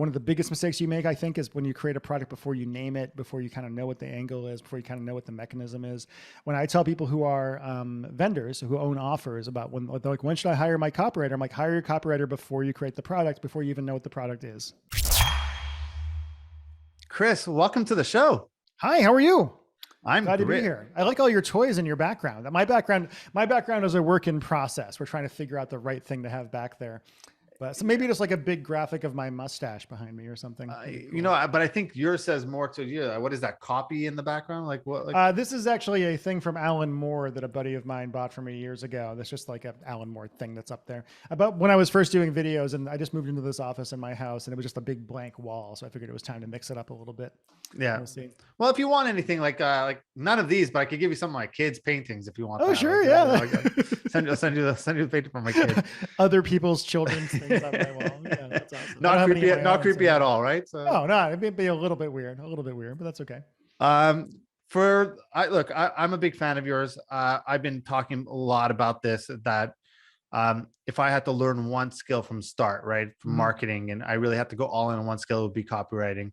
one of the biggest mistakes you make, I think, is when you create a product before you name it, before you kind of know what the angle is, before you kind of know what the mechanism is. When I tell people who are vendors who own offers about when they're like, when should I hire my copywriter? I'm like, hire your copywriter before you create the product, before you even know what the product is. Chris, welcome to the show. Hi, how are you? I'm glad great. to be here. I like all your toys in your background. My background is a work in process. We're trying to figure out the right thing to have back there. But so maybe just like a big graphic of my mustache behind me or something. Cool. You know, but I think yours says more to you. What is that, copy in the background? Like what? Like... This is actually a thing from Alan Moore that a buddy of mine bought for me years ago. That's just like an Alan Moore thing that's up there. About when I was first doing videos, and I just moved into this office in my house, and it was just a big blank wall. So I figured it was time to mix it up a little bit. Yeah. We'll see. Well, if you want anything like none of these, but I could give you some of my kids' paintings if you want. Oh, that. Sure, like, yeah. I'll send you the painting from my kids. Other people's children's things on my wall. Yeah, that's awesome. Not creepy at all, right? So no, it'd be a little bit weird, but that's okay. I'm a big fan of yours. I've been talking a lot about this, that if I had to learn one skill from start, right, from marketing, and I really had to go all in on one skill, it would be copywriting.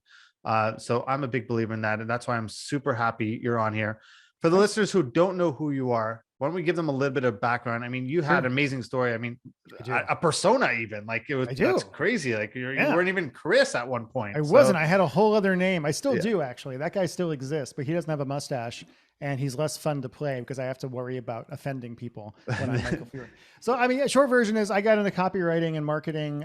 So I'm a big believer in that. And that's why I'm super happy you're on here. For the listeners who don't know who you are, why don't we give them a little bit of background? I mean, you had an amazing story. I mean, a persona even, like it was that's crazy. Like you weren't even Chris at one point. I wasn't. I had a whole other name. I still do, actually. That guy still exists, but he doesn't have a mustache. And he's less fun to play because I have to worry about offending people when I'm Michael Fury. So, I mean, a short version is I got into copywriting and marketing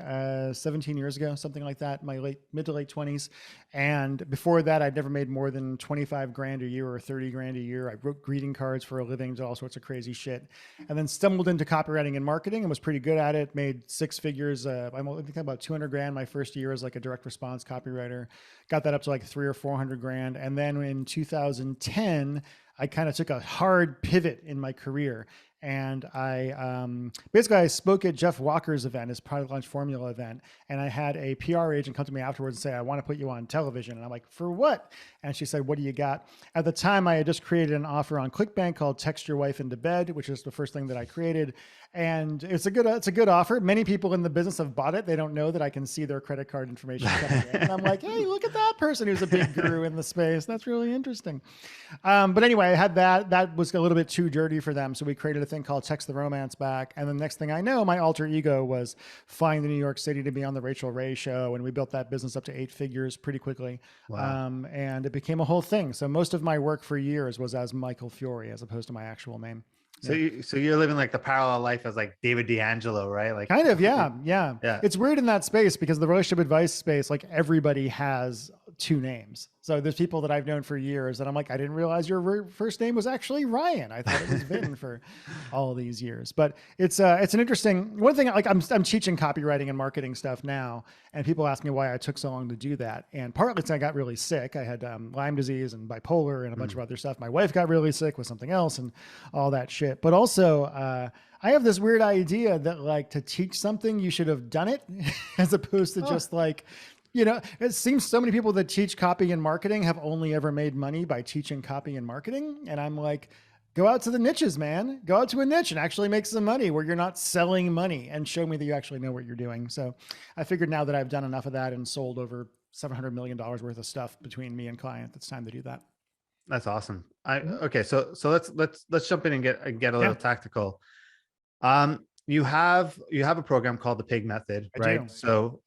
17 years ago, something like that, my mid to late 20s. And before that, I'd never made more than 25 grand a year or 30 grand a year. I wrote greeting cards for a living, did all sorts of crazy shit. And then stumbled into copywriting and marketing and was pretty good at it, made six figures. I think about 200 grand my first year as like a direct response copywriter. Got that up to like 300 or 400 grand. And then in 2010, I kind of took a hard pivot in my career. And I basically spoke at Jeff Walker's event, his product launch formula event. And I had a PR agent come to me afterwards and say, I want to put you on television. And I'm like, for what? And she said, what do you got? At the time, I had just created an offer on ClickBank called Text Your Wife into Bed, which is the first thing that I created. And it's a good offer. Many people in the business have bought it. They don't know that I can see their credit card information coming in. And I'm like, hey, look at that person who's a big guru in the space. That's really interesting. But anyway, I had that was a little bit too dirty for them. So we created a thing called Text the Romance Back. And the next thing I know, my alter ego was flying to New York City to be on the Rachel Ray show. And we built that business up to 8 figures pretty quickly. Wow. And it became a whole thing. So most of my work for years was as Michael Fury, as opposed to my actual name. So you're living like the parallel life as like David D'Angelo, right? Like kind of, yeah. It's weird in that space because the relationship advice space, like everybody has 2 names. So there's people that I've known for years that I'm like, I didn't realize your first name was actually Ryan. I thought it was Vin for all these years. But it's an interesting one thing. Like I'm teaching copywriting and marketing stuff now, and people ask me why I took so long to do that. And partly it's I got really sick. I had Lyme disease and bipolar and a bunch of other stuff. My wife got really sick with something else and all that shit. But also, I have this weird idea that like to teach something, you should have done it as opposed to just like, you know, it seems so many people that teach copy and marketing have only ever made money by teaching copy and marketing. And I'm like, go out to the niches, man. Go out to a niche and actually make some money where you're not selling money and show me that you actually know what you're doing. So I figured now that I've done enough of that and sold over $700 million worth of stuff between me and client, it's time to do that. That's awesome. Okay. So let's jump in and get a little tactical. You have a program called the P.I.G method, right? So,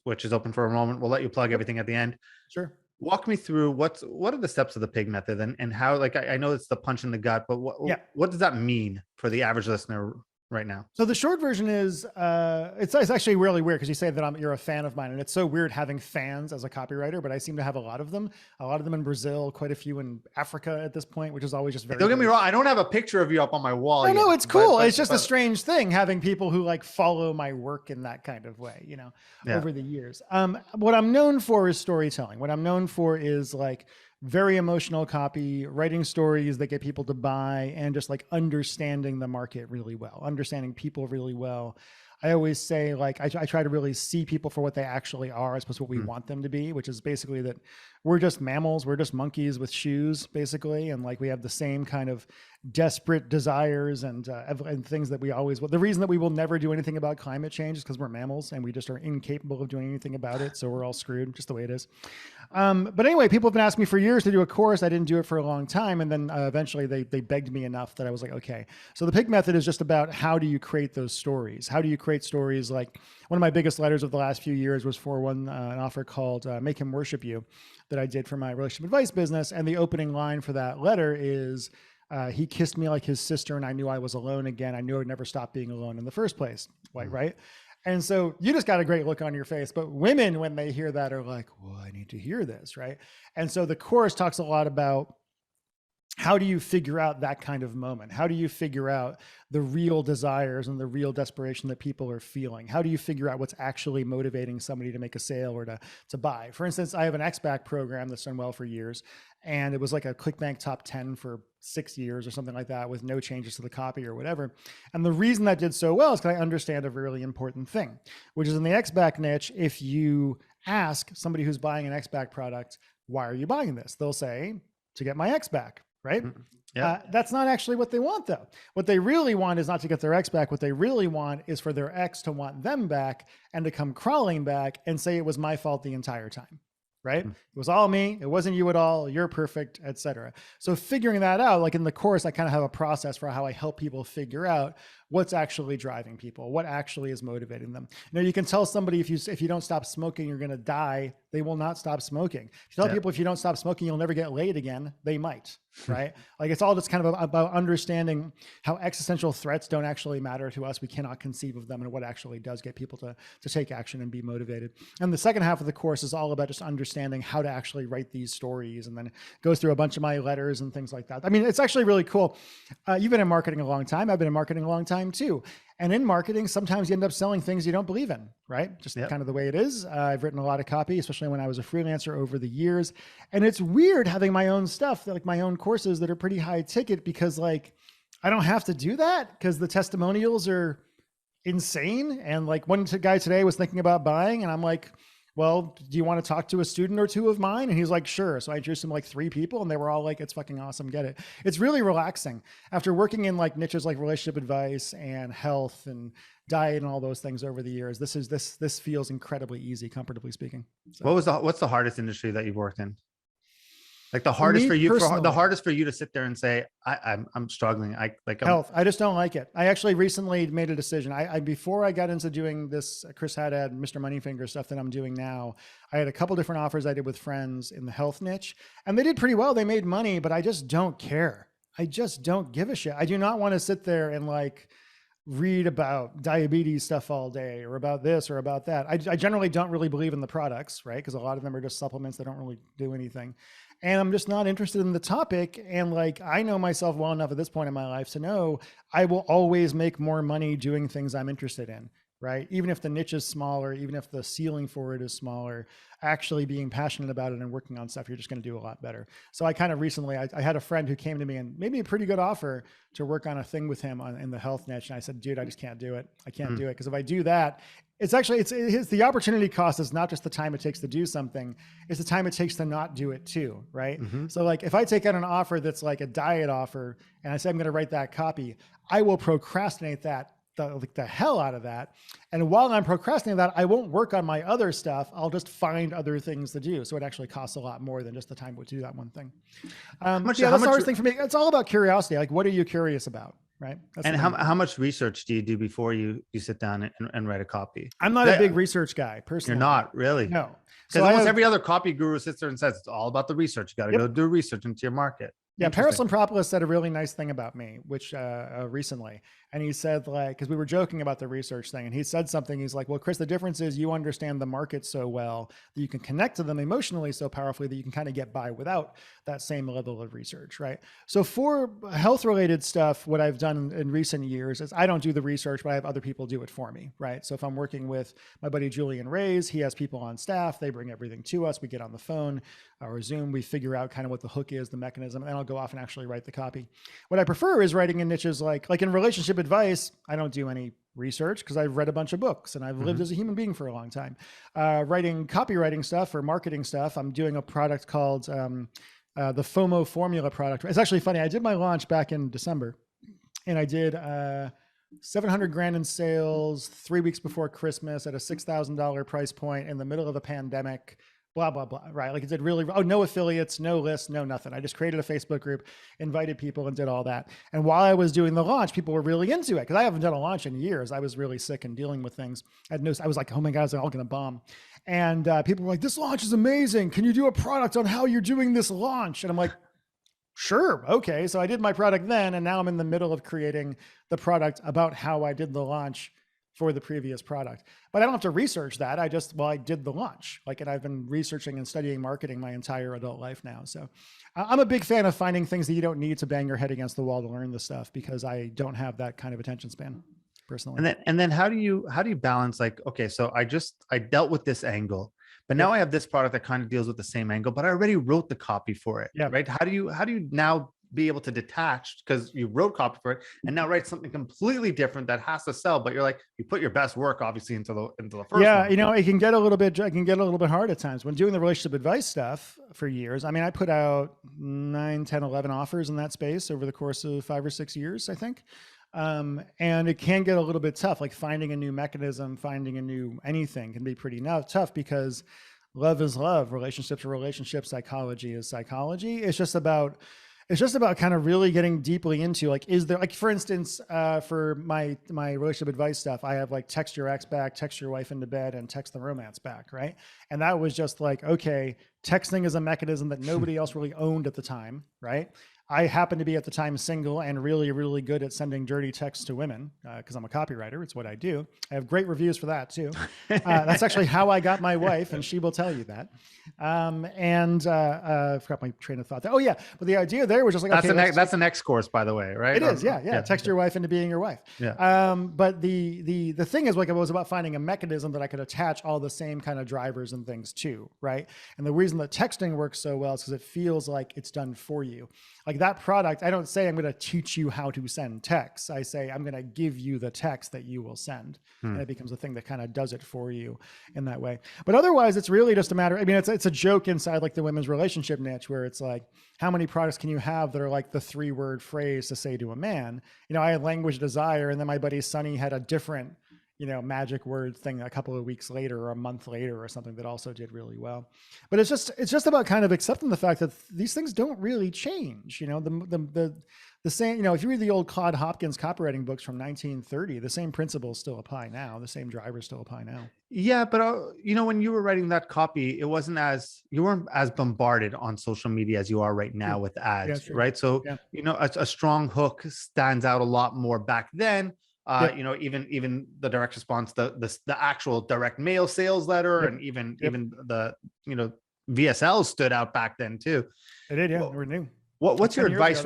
which is open for enrollment. We'll let you plug everything at the end. Sure. Walk me through what are the steps of the P.I.G method and how, like, I know it's the punch in the gut, but what does that mean for the average listener right now? So the short version is, it's actually really weird because you say that you're a fan of mine, and it's so weird having fans as a copywriter, but I seem to have a lot of them in Brazil, quite a few in Africa at this point, which is always just very, don't get me wrong. I don't have a picture of you up on my wall. No, it's cool. It's just a strange thing having people who like follow my work in that kind of way, you know, over the years. What I'm known for is storytelling. What I'm known for is like very emotional copy, writing stories that get people to buy, and just like understanding the market really well, understanding people really well. I always say, like, I try to really see people for what they actually are as opposed to what we want them to be, which is basically that we're just mammals. We're just monkeys with shoes, basically. And like, we have the same kind of desperate desires and things that we always, the reason that we will never do anything about climate change is because we're mammals and we just are incapable of doing anything about it. So we're all screwed, just the way it is. But anyway, people have been asking me for years to do a course. I didn't do it for a long time. And then eventually they begged me enough that I was like, okay. So the PIG method is just about how do you create those stories? How do you create stories? Like, one of my biggest letters of the last few years was for an offer called Make Him Worship You that I did for my relationship advice business. And the opening line for that letter is, he kissed me like his sister and I knew I was alone again. I knew I would never stop being alone in the first place. Like, right? And so you just got a great look on your face, but women, when they hear that, are like, well, I need to hear this, right? And so the course talks a lot about how do you figure out that kind of moment? How do you figure out the real desires and the real desperation that people are feeling? How do you figure out what's actually motivating somebody to make a sale or to buy? For instance, I have an XBack program that's done well for years, and it was like a ClickBank top 10 for 6 years or something like that with no changes to the copy or whatever. And the reason that did so well is because I understand a really important thing, which is in the XBack niche, if you ask somebody who's buying an XBack product, why are you buying this? They'll say, to get my X back. Right? Yeah. That's not actually what they want, though. What they really want is not to get their ex back. What they really want is for their ex to want them back and to come crawling back and say it was my fault the entire time. Right? It was all me. It wasn't you at all. You're perfect, etc. So figuring that out, like in the course, I kind of have a process for how I help people figure out what's actually driving people, what actually is motivating them. You know, you can tell somebody if you don't stop smoking, you're going to die. They will not stop smoking. If you tell people if you don't stop smoking, you'll never get laid again, they might, right? Like, it's all just kind of about understanding how existential threats don't actually matter to us. We cannot conceive of them, and what actually does get people to take action and be motivated. And the second half of the course is all about just understanding how to actually write these stories, and then it goes through a bunch of my letters and things like that. I mean, it's actually really cool. You've been in marketing a long time. I've been in marketing a long time too. And in marketing, sometimes you end up selling things you don't believe in, right? Just kind of the way it is. I've written a lot of copy, especially when I was a freelancer over the years. And it's weird having my own stuff, like my own courses that are pretty high ticket, because like, I don't have to do that because the testimonials are insane. And like, one guy today was thinking about buying, and I'm like, well, do you want to talk to a student or two of mine? And he's like, sure. So I introduced him like 3 people, and they were all like, it's fucking awesome. Get it. It's really relaxing after working in like niches like relationship advice and health and diet and all those things over the years. This feels incredibly easy, comfortably speaking. So. What's the hardest industry that you've worked in? Like the hardest for you, the hardest for you to sit there and say, I'm struggling. Health. I just don't like it. I actually recently made a decision. Before I got into doing this Chris Haddad, Mr. Moneyfingers stuff that I'm doing now, I had a couple different offers I did with friends in the health niche, and they did pretty well. They made money, but I just don't care. I just don't give a shit. I do not want to sit there and like read about diabetes stuff all day or about this or about that. I generally don't really believe in the products, right? Because a lot of them are just supplements that don't really do anything. And I'm just not interested in the topic. And like, I know myself well enough at this point in my life to know I will always make more money doing things I'm interested in, right? Even if the niche is smaller, even if the ceiling for it is smaller, actually being passionate about it and working on stuff, you're just going to do a lot better. So I kind of recently, I had a friend who came to me and made me a pretty good offer to work on a thing with him in the health niche. And I said, dude, I just can't do it. I can't do it. Because if I do that, it's actually, it's the opportunity cost is not just the time it takes to do something, it's the time it takes to not do it too, right? So like, if I take out an offer that's like a diet offer and I say I'm going to write that copy, I will procrastinate that the hell out of that. And while I'm procrastinating that, I won't work on my other stuff. I'll just find other things to do. So it actually costs a lot more than just the time to do that one thing. That's the hardest thing for me. It's all about curiosity. Like, what are you curious about? Right. And how much research do you do before you sit down and write a copy? I'm not a big research guy personally. You're not really? No. Because almost every other copy guru sits there and says, it's all about the research. You got to go do research into your market. Yeah, Paris Lampropoulos said a really nice thing about me, which recently, and he said, like, because we were joking about the research thing, and he said something. He's like, "Well, Chris, the difference is you understand the market so well that you can connect to them emotionally so powerfully that you can kind of get by without that same level of research, right?" So for health-related stuff, what I've done in recent years is I don't do the research, but I have other people do it for me, right? So if I'm working with my buddy Julian Reyes, he has people on staff. They bring everything to us. We get on the phone or Zoom. We figure out kind of what the hook is, the mechanism, and I'll go off and actually write the copy. What I prefer is writing in niches like in relationship advice. I don't do any Research, because I've read a bunch of books and I've lived as a human being for a long time. Writing copywriting stuff or marketing stuff. I'm doing a product called the FOMO formula product. It's actually funny. I did my launch back in December, and I did 700 grand in sales 3 weeks before Christmas at a $6,000 price point in the middle of the pandemic. Blah, blah, blah, right? Like it did really, oh, no affiliates, no lists, no nothing. I just created a Facebook group, invited people and did all that. And while I was doing the launch, people were really into it because I haven't done a launch in years. I was really sick and dealing with things. I was like, oh my God, it's all going to bomb. And people were like, this launch is amazing. Can you do a product on how you're doing this launch? And I'm like, sure. Okay. So I did my product then, and now I'm in the middle of creating the product about how I did the launch for the previous product. But I don't have to research that. I did the launch. Like, and I've been researching and studying marketing my entire adult life now. So I'm a big fan of finding things that you don't need to bang your head against the wall to learn this stuff, because I don't have that kind of attention span personally. And then how do you balance, like, okay, so I dealt with this angle, but now I have this product that kind of deals with the same angle, but I already wrote the copy for it. Yeah. Right. How do you now be able to detach, because you wrote copy for it, and now write something completely different that has to sell, but you're like, you put your best work obviously into the first yeah one. You know, it can get a little bit hard at times when doing the relationship advice stuff for years. I mean, I put out 9, 10, 11 offers in that space over the course of 5 or 6 years, I think. And it can get a little bit tough, like finding a new mechanism, finding a new anything can be pretty tough, because love is love, relationships are relationships, psychology is psychology. It's just about kind of really getting deeply into, like, is there, like, for instance, for my relationship advice stuff, I have like text your ex back, text your wife into bed, and text the romance back, right? And that was just like, okay, texting is a mechanism that nobody else really owned at the time, right? I happened to be at the time single and really, really good at sending dirty texts to women because I'm a copywriter. It's what I do. I have great reviews for that too. That's actually how I got my wife, and she will tell you that. I forgot my train of thought there. Oh yeah, but the idea there was just like, that's the next course, by the way, right? It is, yeah. Text your wife into being your wife. Yeah. But the thing is, like, it was about finding a mechanism that I could attach all the same kind of drivers and things to, right? And the reason that texting works so well is because it feels like it's done for you. Like that product, I don't say I'm going to teach you how to send texts. I say I'm going to give you the text that you will send, and it becomes a thing that kind of does it for you in that way. But otherwise, it's really just a matter. I mean, it's a joke inside like the women's relationship niche, where it's like, how many products can you have that are like the 3-word phrase to say to a man? You know, I had language desire, and then my buddy Sonny had a different, you know, magic word thing a couple of weeks later or a month later or something that also did really well. But it's just about kind of accepting the fact that these things don't really change. You know, the same, you know, if you read the old Claude Hopkins copywriting books from 1930, the same principles still apply now. The same drivers still apply now. Yeah, but you know, when you were writing that copy, you weren't as bombarded on social media as you are right now with ads, right? So, you know, a strong hook stands out a lot more back then. You know, even the direct response, the actual direct mail sales letter, and even the, you know, VSL stood out back then too. It did, yeah. We're new. What's your advice?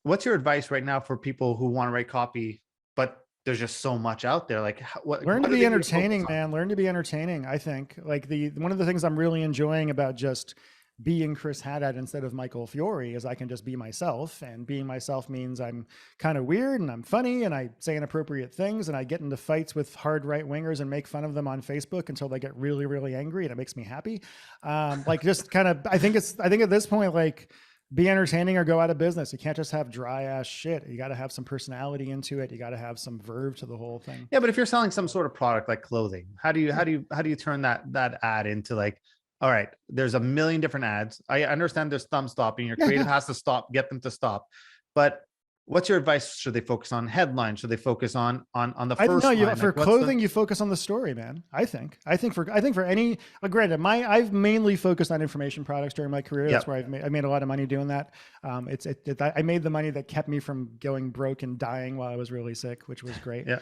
What's your advice right now for people who want to write copy, but there's just so much out there? Like, learn to be entertaining, man. Learn to be entertaining. I think like one of the things I'm really enjoying about just being Chris Haddad instead of Michael Fiore is I can just be myself, and being myself means I'm kind of weird and I'm funny and I say inappropriate things and I get into fights with hard right wingers and make fun of them on Facebook until they get really, really angry, and it makes me happy. Like just kind of, I think at this point, like, be entertaining or go out of business. You can't just have dry ass shit. You got to have some personality into it. You got to have some verve to the whole thing. Yeah, but if you're selling some sort of product like clothing, how do you turn that ad into like, all right, there's a million different ads. I understand there's thumb stopping. Your creative has to stop, get them to stop. But what's your advice? Should they focus on headlines? Should they focus on the first line? For clothing, you focus on the story, man. I think for any, granted, I've mainly focused on information products during my career. That's where I made a lot of money doing that. I made the money that kept me from going broke and dying while I was really sick, which was great. Yeah.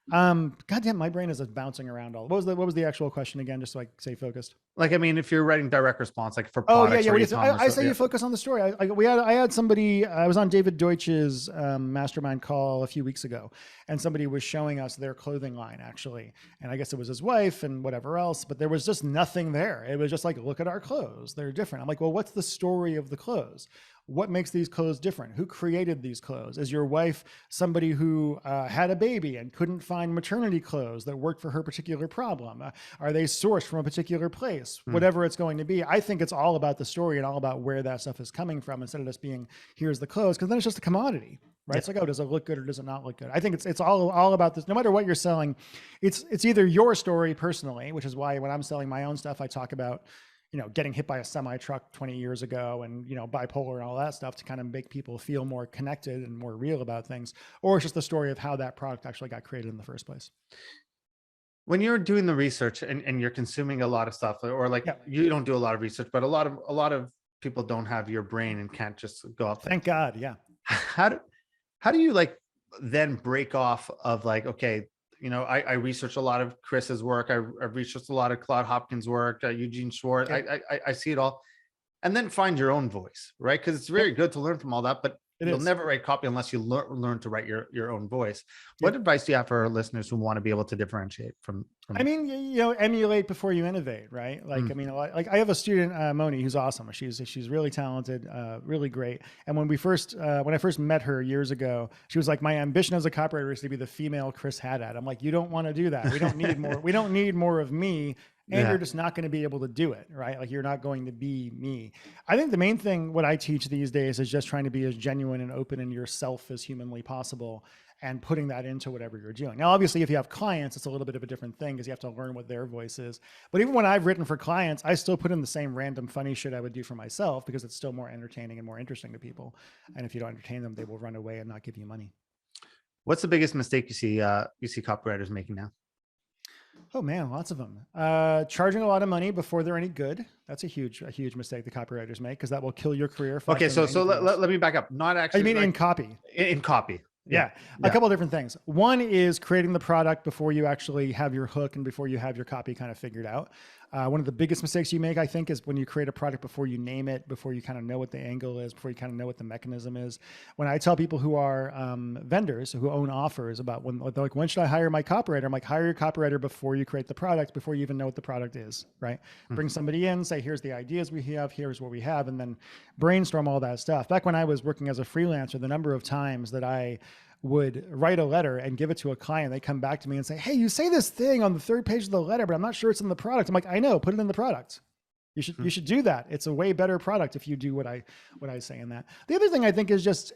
Goddamn, my brain is bouncing around all. What was the actual question again? Just so I stay focused. Like, I mean, if you're writing direct response, like for Oh yeah, products yeah. or I, e-commerce, I say you focus on the story. I had somebody. I was on David Deutsch's mastermind call a few weeks ago, and somebody was showing us their clothing line actually, and I guess it was his wife and whatever else, but there was just nothing there. It was just like, look at our clothes; they're different. I'm like, well, what's the story of the clothes? What makes these clothes different? Who created these clothes? Is your wife somebody who had a baby and couldn't find maternity clothes that worked for her particular problem? Are they sourced from a particular place? Whatever it's going to be. I think it's all about the story and all about where that stuff is coming from instead of just being, here's the clothes, because then it's just a commodity, right? Yeah. It's like, oh, does it look good or does it not look good? I think it's all about this. No matter what you're selling, it's either your story personally, which is why when I'm selling my own stuff, I talk about, getting hit by a semi truck 20 years ago and, bipolar and all that stuff to kind of make people feel more connected and more real about things. Or it's just the story of how that product actually got created in the first place. When you're doing the research and you're consuming a lot of stuff, or like you don't do a lot of research, but a lot of people don't have your brain and can't just go up there. Thank God. Yeah. How do you like then break off of like, okay, I researched a lot of Chris's work. I've researched a lot of Claude Hopkins' work, Eugene Schwartz. Yeah. I see it all. And then find your own voice, right? Because it's very good to learn from all that, but you'll never write copy unless you learn to write your own voice. What advice do you have for our listeners who want to be able to differentiate from I mean, emulate before you innovate, right? Like, I mean, like I have a student, Moni, who's awesome. She's really talented, really great. And when I first met her years ago, she was like, my ambition as a copywriter is to be the female Chris Haddad. I'm like, you don't want to do that. We don't need more. We don't need more of me. And you're just not going to be able to do it, right? Like, you're not going to be me. I think the main thing, what I teach these days, is just trying to be as genuine and open in yourself as humanly possible and putting that into whatever you're doing. Now, obviously, if you have clients, it's a little bit of a different thing because you have to learn what their voice is. But even when I've written for clients, I still put in the same random funny shit I would do for myself because it's still more entertaining and more interesting to people. And if you don't entertain them, they will run away and not give you money. What's the biggest mistake you see copywriters making now? Oh man, lots of them. Charging a lot of money before they're any good. That's a huge mistake the copywriters make because that will kill your career. Okay, so let me back up. Not actually. I mean, in copy. In copy. Yeah. A couple of different things. One is creating the product before you actually have your hook and before you have your copy kind of figured out. One of the biggest mistakes you make, I think, is when you create a product before you name it, before you kind of know what the angle is, before you kind of know what the mechanism is. When I tell people who are vendors who own offers about they're like, when should I hire my copywriter? I'm like, hire your copywriter before you create the product, before you even know what the product is, right? Bring somebody in, say, here's the ideas we have, here's what we have, and then brainstorm all that stuff. Back when I was working as a freelancer, the number of times that I would write a letter and give it to a client, they come back to me and say, hey, you say this thing on the third page of the letter, but I'm not sure it's in the product. I'm like, I know, put it in the product. You should do that. It's a way better product if you do what I say in that. The other thing I think is just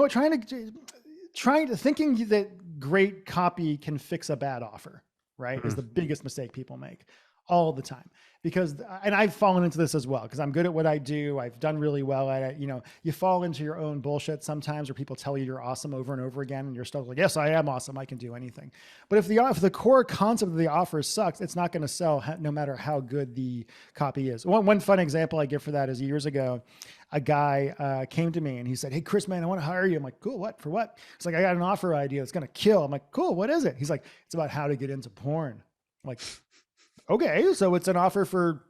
trying to thinking that great copy can fix a bad offer, right? Is the biggest mistake people make all the time. And I've fallen into this as well, because I'm good at what I do. I've done really well at it. You fall into your own bullshit sometimes where people tell you you're awesome over and over again. And you're still like, yes, I am awesome. I can do anything. But if the core concept of the offer sucks, it's not going to sell no matter how good the copy is. One fun example I give for that is years ago, a guy came to me and he said, hey, Chris, man, I want to hire you. I'm like, cool, what? For what? It's like, I got an offer idea that's going to kill. I'm like, cool, what is it? He's like, it's about how to get into porn. I'm like, okay, so it's an offer for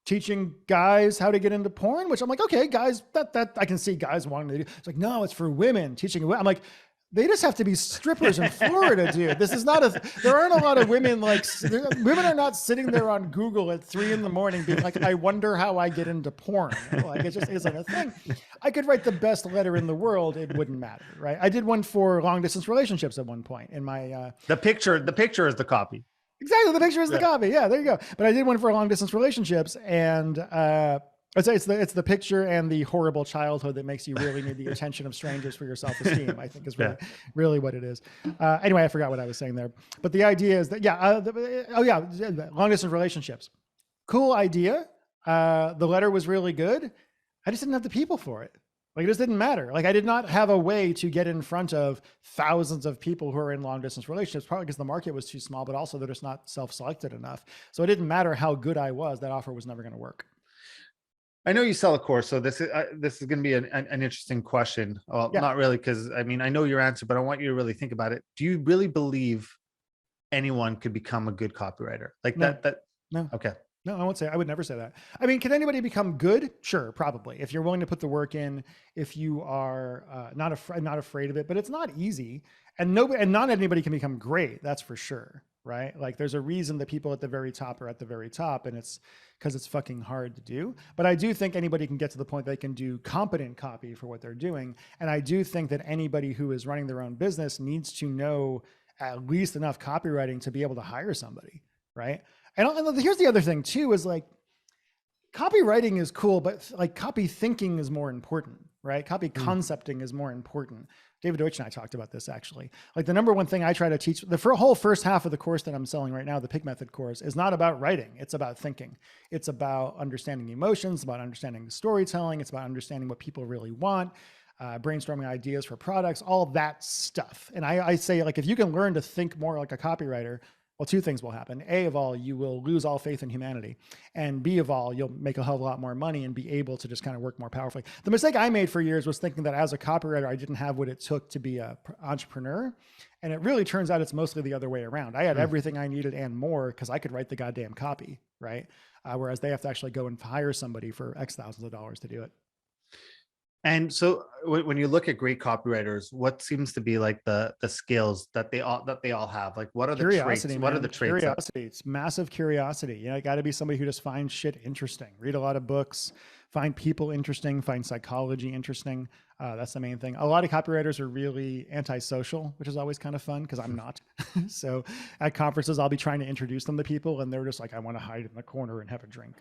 teaching guys how to get into porn, which I'm like, okay, guys, that I can see guys wanting to do. It's like, no, it's for women, teaching women. I'm like, they just have to be strippers in Florida, dude. This is not there aren't a lot of women women are not sitting there on Google at 3 a.m. being like, I wonder how I get into porn. Like, it just isn't a thing. I could write the best letter in the world. It wouldn't matter, right? I did one for long distance relationships at one point in my, the picture is the copy. Exactly. The picture is the copy. Yeah, there you go. But I did one for long distance relationships, and I'd say it's the picture and the horrible childhood that makes you really need the attention of strangers for your self-esteem, I think is really what it is. Anyway, I forgot what I was saying there. But the idea is that, long distance relationships. Cool idea. The letter was really good. I just didn't have the people for it. Like, it just didn't matter. Like, I did not have a way to get in front of thousands of people who are in long distance relationships, probably because the market was too small, but also they're just not self-selected enough. So it didn't matter how good I was, that offer was never going to work. I know you sell a course, so this is going to be an interesting question. Well, not really, because I mean, I know your answer, but I want you to really think about it. Do you really believe anyone could become a good copywriter? Like no. No. Okay. No, I won't say, I would never say that. I mean, can anybody become good? Sure, probably. If you're willing to put the work in, if you are not afraid of it, but it's not easy. And not anybody can become great. That's for sure. Right. Like there's a reason that people at the very top are at the very top, and it's because it's fucking hard to do. But I do think anybody can get to the point they can do competent copy for what they're doing. And I do think that anybody who is running their own business needs to know at least enough copywriting to be able to hire somebody. Right. And here's the other thing too, is like copywriting is cool, but like copy thinking is more important, right? Copy concepting is more important. David Deutsch and I talked about this actually. Like the number one thing I try to teach, the whole first half of the course that I'm selling right now, the P.I.G method course, is not about writing. It's about thinking. It's about understanding emotions, about understanding storytelling. It's about understanding what people really want, brainstorming ideas for products, all of that stuff. And I say, like, if you can learn to think more like a copywriter, well, two things will happen. A of all, you will lose all faith in humanity. And B of all, you'll make a hell of a lot more money and be able to just kind of work more powerfully. The mistake I made for years was thinking that as a copywriter, I didn't have what it took to be an entrepreneur. And it really turns out it's mostly the other way around. I had everything I needed and more because I could write the goddamn copy, right? Whereas they have to actually go and hire somebody for X thousands of dollars to do it. And so when you look at great copywriters, what seems to be like the skills that they all have? Like what are the traits? Man. What are the traits? Curiosity. It's massive curiosity. You know, got to be somebody who just finds shit interesting. Read a lot of books, find people interesting, find psychology interesting. That's the main thing. A lot of copywriters are really antisocial, which is always kind of fun because I'm not. So at conferences, I'll be trying to introduce them to people and they're just like, I want to hide in the corner and have a drink.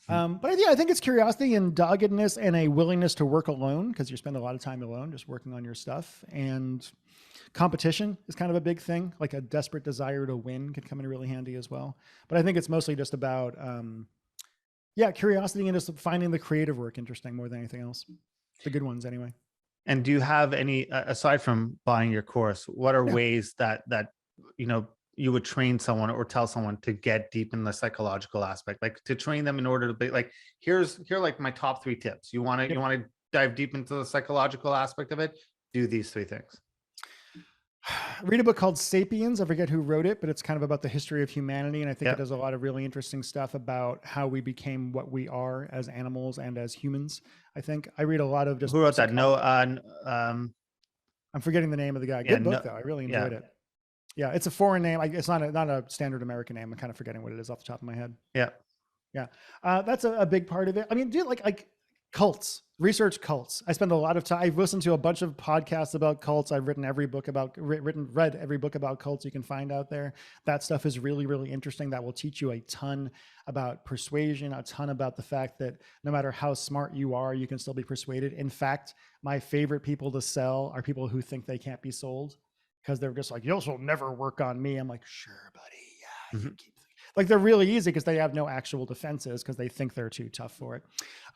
But yeah, I think it's curiosity and doggedness and a willingness to work alone because you spend a lot of time alone just working on your stuff. And competition is kind of a big thing, like a desperate desire to win can come in really handy as well. But I think it's mostly just about, curiosity and just finding the creative work interesting more than anything else. The good ones anyway. And do you have any, aside from buying your course, what are ways that, you know, you would train someone or tell someone to get deep in the psychological aspect, like to train them in order to be like, here are like my top 3 tips. You want to dive deep into the psychological aspect of it. Do these 3 things. Read a book called Sapiens. I forget who wrote it, but it's kind of about the history of humanity. And I think it does a lot of really interesting stuff about how we became what we are as animals and as humans. I think I read a lot of just. Who wrote that? No, I'm forgetting the name of the guy. Good book though. I really enjoyed it. Yeah, it's a foreign name. It's not a standard American name. I'm kind of forgetting what it is off the top of my head. Yeah. That's a big part of it. I mean, dude, like cults, research cults. I spend a lot of time. I've listened to a bunch of podcasts about cults. I've read every book about cults you can find out there. That stuff is really, really interesting. That will teach you a ton about persuasion, a ton about the fact that no matter how smart you are, you can still be persuaded. In fact, my favorite people to sell are people who think they can't be sold. Because they're just like, you'll never work on me. I'm like, sure, buddy. Yeah, you keep like they're really easy because they have no actual defenses because they think they're too tough for it.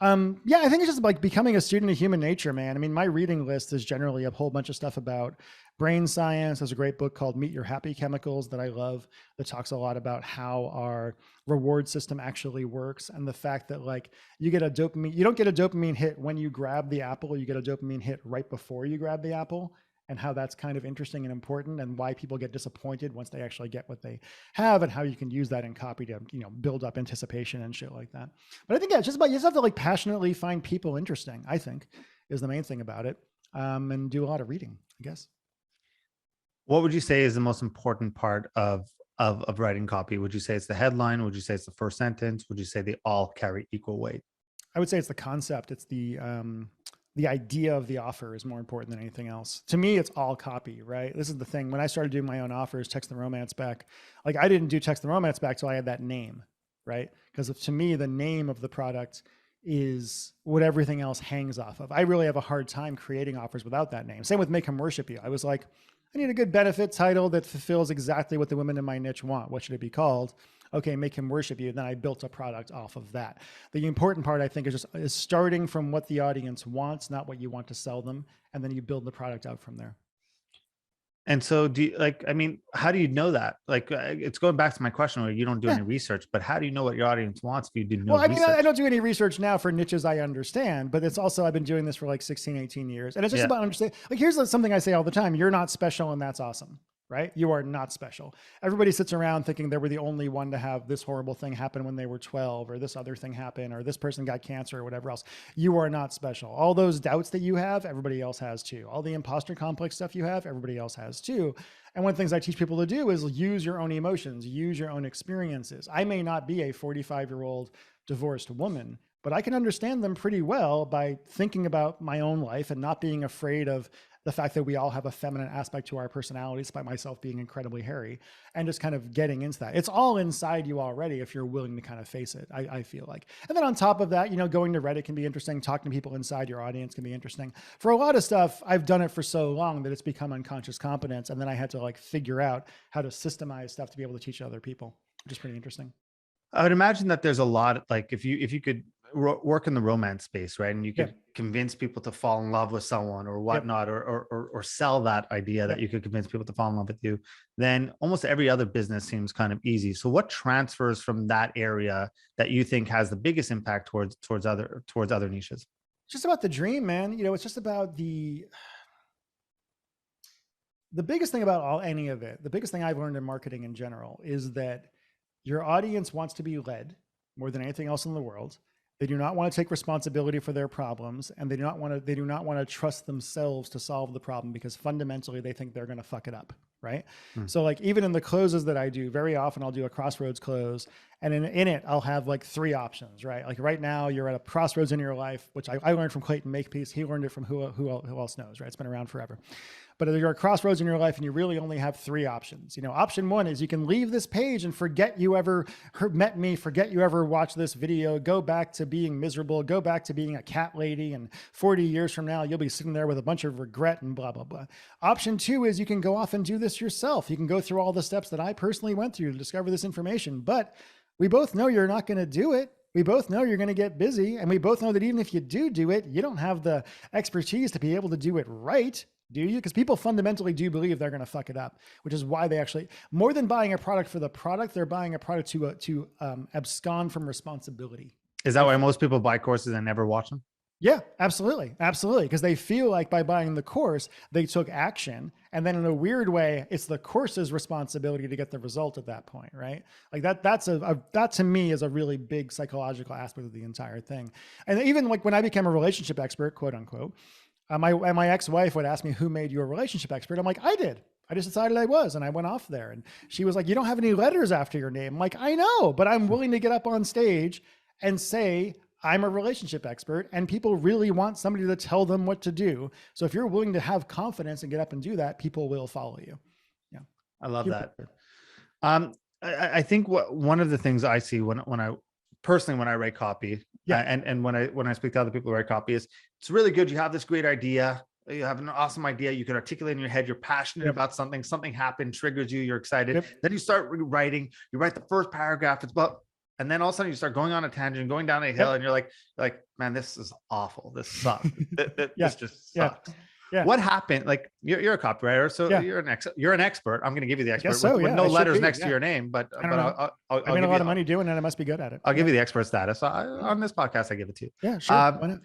I think it's just like becoming a student of human nature, man. I mean, my reading list is generally a whole bunch of stuff about brain science. There's a great book called Meet Your Happy Chemicals that I love that talks a lot about how our reward system actually works and the fact that like you don't get a dopamine hit when you grab the apple, you get a dopamine hit right before you grab the apple. And how that's kind of interesting and important and why people get disappointed once they actually get what they have and how you can use that in copy to, build up anticipation and shit like that. But I think, it's just about, you just have to like passionately find people interesting, I think is the main thing about it. And do a lot of reading, I guess. What would you say is the most important part of writing copy? Would you say it's the headline? Would you say it's the first sentence? Would you say they all carry equal weight? I would say it's the concept. It's the idea of the offer is more important than anything else. To me, it's all copy, right? This is the thing. When I started doing my own offers, Text the Romance back, like I didn't do Text the Romance back till I had that name, right? Because to me, the name of the product is what everything else hangs off of. I really have a hard time creating offers without that name. Same with Make Him Worship You. I was like, I need a good benefit title that fulfills exactly what the women in my niche want. What should it be called? Okay, Make Him Worship You. Then I built a product off of that. The important part, I think, is starting from what the audience wants, not what you want to sell them. And then you build the product out from there. And so how do you know that? Like, it's going back to my question where you don't do any research, but how do you know what your audience wants if you do no research? I don't do any research now for niches I understand, but it's also, I've been doing this for like 16, 18 years. And it's just about understanding. Like, here's something I say all the time. You're not special and that's awesome. right? You are not special. Everybody sits around thinking they were the only one to have this horrible thing happen when they were 12, or this other thing happen, or this person got cancer or whatever else. You are not special. All those doubts that you have, everybody else has too. All the imposter complex stuff you have, everybody else has too. And one of the things I teach people to do is use your own emotions, use your own experiences. I may not be a 45-year-old divorced woman, but I can understand them pretty well by thinking about my own life and not being afraid of the fact that we all have a feminine aspect to our personalities, despite myself being incredibly hairy, and just kind of getting into that. It's all inside you already if you're willing to kind of face it, I feel like. And then on top of that, going to Reddit can be interesting. Talking to people inside your audience can be interesting. For a lot of stuff, I've done it for so long that it's become unconscious competence. And then I had to figure out how to systemize stuff to be able to teach other people, which is pretty interesting. I would imagine that there's a lot, if you could work in the romance space, right? And you could convince people to fall in love with someone or whatnot, or sell that idea that you could convince people to fall in love with you, then almost every other business seems kind of easy. So what transfers from that area that you think has the biggest impact towards other niches? It's just about the dream, man. It's just about the biggest thing about any of it, the biggest thing I've learned in marketing in general is that your audience wants to be led more than anything else in the world. They do not want to take responsibility for their problems, and they do not want to trust themselves to solve the problem because fundamentally they think they're going to fuck it up, right? So even in the closes that I do, very often I'll do a crossroads close, and in it I'll have 3 options, right? Like right now you're at a crossroads in your life, which I learned from Clayton Makepeace. He learned it from who else knows, right? It's been around forever. But you're at crossroads in your life and you really only have 3 options. Option 1 is you can leave this page and forget you ever met me, forget you ever watched this video, go back to being miserable, go back to being a cat lady, and 40 years from now, you'll be sitting there with a bunch of regret and blah, blah, blah. Option 2 is you can go off and do this yourself. You can go through all the steps that I personally went through to discover this information, but we both know you're not going to do it. We both know you're going to get busy. And we both know that even if you do it, you don't have the expertise to be able to do it right. Do you? Because people fundamentally do believe they're going to fuck it up, which is why they actually, more than buying a product for the product, they're buying a product to abscond from responsibility. Is that why most people buy courses and never watch them? Yeah, absolutely. Absolutely. Because they feel like by buying the course, they took action. And then in a weird way, it's the course's responsibility to get the result at that point, right? Like that to me is a really big psychological aspect of the entire thing. And even when I became a relationship expert, quote unquote, my ex-wife would ask me, who made you a relationship expert? I'm like, I did. I just decided I was, and I went off there. And she was like, you don't have any letters after your name. I'm like, I know, but I'm willing to get up on stage and say, I'm a relationship expert, and people really want somebody to tell them what to do. So if you're willing to have confidence and get up and do that, people will follow you. Yeah. I love that. I think one of the things I see when I write copy, and when I speak to other people who write copy, is it's really good. You have this great idea. You have an awesome idea. You can articulate in your head. You're passionate about something. Something happened, triggers you. You're excited. Then you start writing. You write the first paragraph. It's about, and then all of a sudden you start going on a tangent, going down a hill, and you're like, man, this is awful. This sucks. This just sucks. Yeah. What happened? Like you're a copywriter, so you're an expert. I'm going to give you the expert with no letters next to your name, but I'll I made a lot of money doing it. I must be good at it. I'll give you the expert status. On this podcast, I give it to you. Yeah, sure. Why not?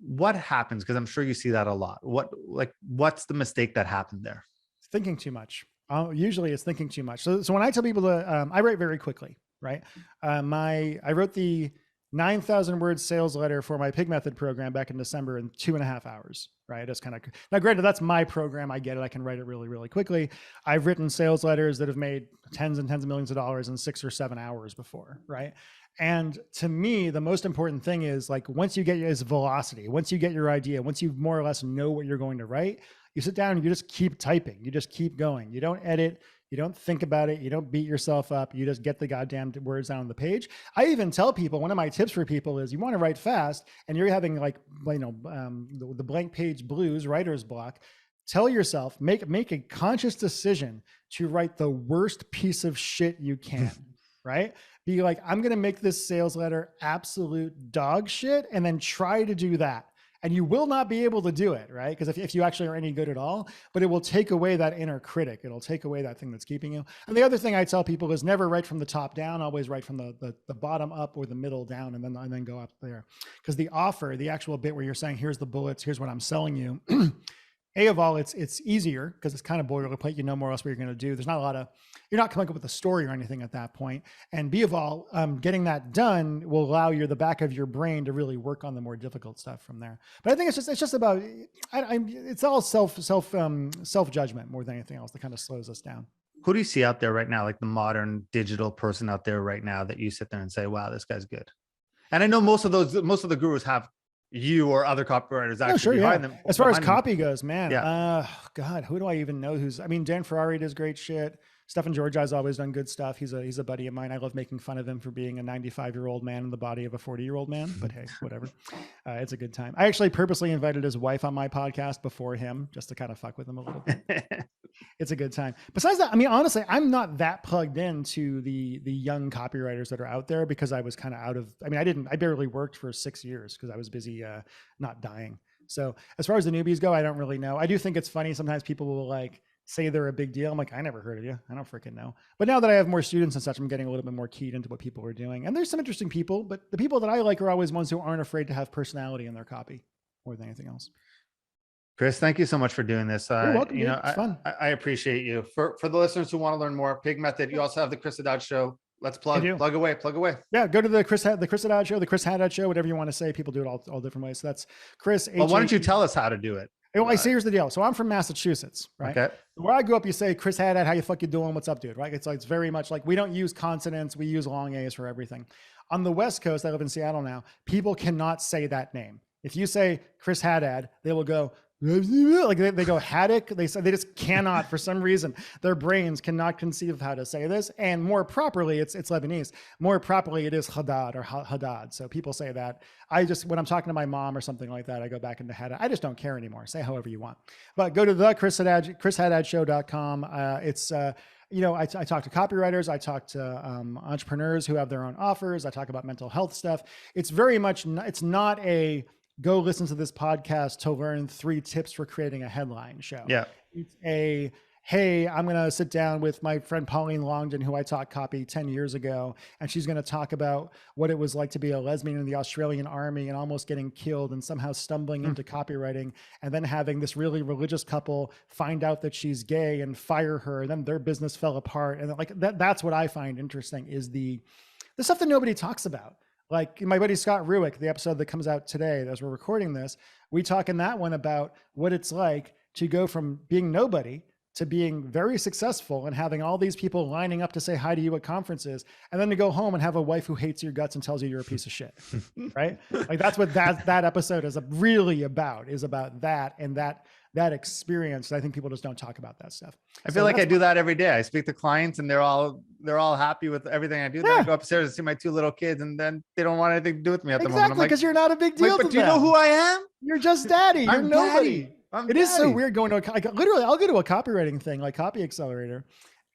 What happens? Because I'm sure you see that a lot. What's the mistake that happened there? Thinking too much. Usually it's thinking too much. So when I tell people to, I write very quickly, right? I wrote the 9,000 word sales letter for my P.I.G method program back in December in 2.5 hours, right? It's kind of, now granted, that's my program. I get it. I can write it really, really quickly. I've written sales letters that have made tens and tens of millions of dollars in 6 or 7 hours before, right? And to me, the most important thing is once you get is velocity, once you get your idea, once you more or less know what you're going to write, you sit down and you just keep typing. You just keep going. You don't edit. You don't think about it. You don't beat yourself up. You just get the goddamn words down on the page. I even tell people, one of my tips for people is you want to write fast and you're having the blank page blues, writer's block. Tell yourself, make a conscious decision to write the worst piece of shit you can, right? Be like, I'm going to make this sales letter absolute dog shit and then try to do that. And you will not be able to do it, right? Because if you actually are any good at all, but it will take away that inner critic. It'll take away that thing that's keeping you. And the other thing I tell people is never write from the top down, always write from the bottom up or the middle down and then go up there. Because the offer, the actual bit where you're saying, here's the bullets, here's what I'm selling you. A of all, it's easier because it's kind of boilerplate. You know more or less what you're going to do. There's not a lot of, you're not coming up with a story or anything at that point. And B of all, getting that done will allow the back of your brain to really work on the more difficult stuff from there. But I think it's just about, it's all self judgment more than anything else that kind of slows us down. Who do you see out there right now, like the modern digital person out there right now that you sit there and say, wow, this guy's good? And I know most of the gurus have you or other copywriters actually behind them. As far as copy goes, man, yeah. God, who do I even know I mean, Dan Ferrari does great shit. Stefan Georgi's always done good stuff. He's a buddy of mine. I love making fun of him for being a 95-year-old man in the body of a 40-year-old man, but hey, whatever. It's a good time. I actually purposely invited his wife on my podcast before him just to kind of fuck with him a little bit. It's a good time. Besides that, I mean, honestly, I'm not that plugged into the young copywriters that are out there because I was kind of I barely worked for 6 years because I was busy not dying. So as far as the newbies go, I don't really know. I do think it's funny. Sometimes people will like say they're a big deal. I'm like, I never heard of you. I don't freaking know. But now that I have more students and such, I'm getting a little bit more keyed into what people are doing. And there's some interesting people, but the people that I like are always ones who aren't afraid to have personality in their copy more than anything else. Chris, thank you so much for doing this. You're welcome, dude. It's fun. I appreciate you. For the listeners who want to learn more, P.I.G Method, you also have the Chris Haddad Show. Let's plug away. Yeah, go to the Chris Haddad Show, the Chris Haddad Show, whatever you want to say. People do it all different ways. So that's Chris. Well, why don't you tell us how to do it? Well, I see, here's the deal. So I'm from Massachusetts, right? Okay. Where I grew up, you say, Chris Haddad, how you fuck you doing? What's up, dude? Right? It's very much like we don't use consonants. We use long A's for everything. On the West Coast, I live in Seattle now, people cannot say that name. If you say Chris Haddad, they will go, like they go haddock. They just cannot, for some reason, their brains cannot conceive of how to say this. And more properly, it's Lebanese. More properly, it is Haddad or Haddad. So people say that. When I'm talking to my mom or something like that, I go back into Haddad. I just don't care anymore. Say however you want. But go to the ChrisHaddadshow.com. I talk to copywriters. I talk to entrepreneurs who have their own offers. I talk about mental health stuff. It's very much, it's not a go listen to this podcast to learn 3 tips for creating a headline show. Yeah. It's hey, I'm going to sit down with my friend Pauline Longden, who I taught copy 10 years ago. And she's going to talk about what it was like to be a lesbian in the Australian army and almost getting killed and somehow stumbling into copywriting and then having this really religious couple find out that she's gay and fire her. And then their business fell apart. And like that's what I find interesting is the stuff that nobody talks about. Like my buddy Scott Ruick, the episode that comes out today, as we're recording this, we talk in that one about what it's like to go from being nobody to being very successful and having all these people lining up to say hi to you at conferences, and then to go home and have a wife who hates your guts and tells you you're a piece of shit, right? Like that's what that episode is really about, that and that experience. I think people just don't talk about that stuff. I feel like I do that every day. I speak to clients and they're all happy with everything I do. Then I go upstairs and see my 2 little kids and then they don't want anything to do with me at the moment. Exactly, because you're not a big deal to them. But do you know who I am? You're just daddy. You're nobody. It is so weird going to literally, I'll go to a copywriting thing like Copy Accelerator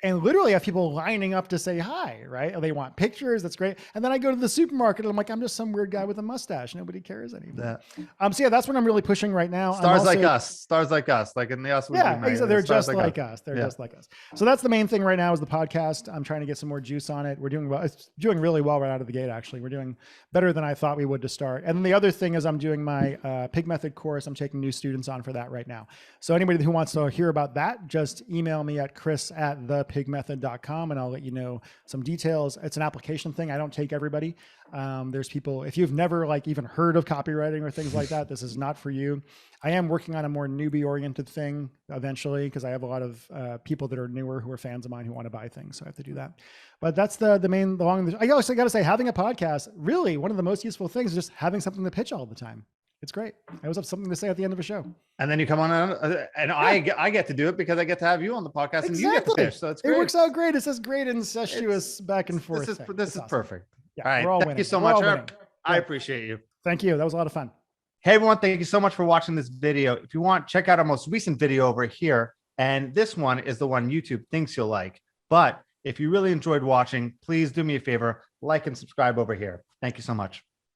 and literally have people lining up to say hi, right? They want pictures. That's great. And then I go to the supermarket and I'm like, I'm just some weird guy with a mustache. Nobody cares anymore. So yeah, that's what I'm really pushing right now. Stars like us, like in the us. Yeah, exactly. They're just like us. They're just like us. So that's the main thing right now is the podcast. I'm trying to get some more juice on it. We're doing well. It's doing really well right out of the gate, actually. We're doing better than I thought we would to start. And then the other thing is I'm doing my P.I.G Method course. I'm taking new students on for that right now. So anybody who wants to hear about that, just email me at chris@thepigmethod.com and I'll let you know some details. It's an application thing. I don't take everybody. There's people, if you've never even heard of copywriting or things like that, this is not for you. I am working on a more newbie oriented thing eventually, because I have a lot of people that are newer who are fans of mine who want to buy things. So I have to do that. But that's the long, I also got to say, having a podcast, really one of the most useful things is just having something to pitch all the time. It's great. I always have something to say at the end of a show. And then you come on and I get to do it because I get to have you on the podcast and you get to pitch. So it's great. It works out great. It's this great incestuous back and forth. This is awesome. Perfect. Yeah, all right. Thank you so much. I appreciate you. Thank you. That was a lot of fun. Hey, everyone. Thank you so much for watching this video. If you want, check out our most recent video over here. And this one is the one YouTube thinks you'll like. But if you really enjoyed watching, please do me a favor, like and subscribe over here. Thank you so much.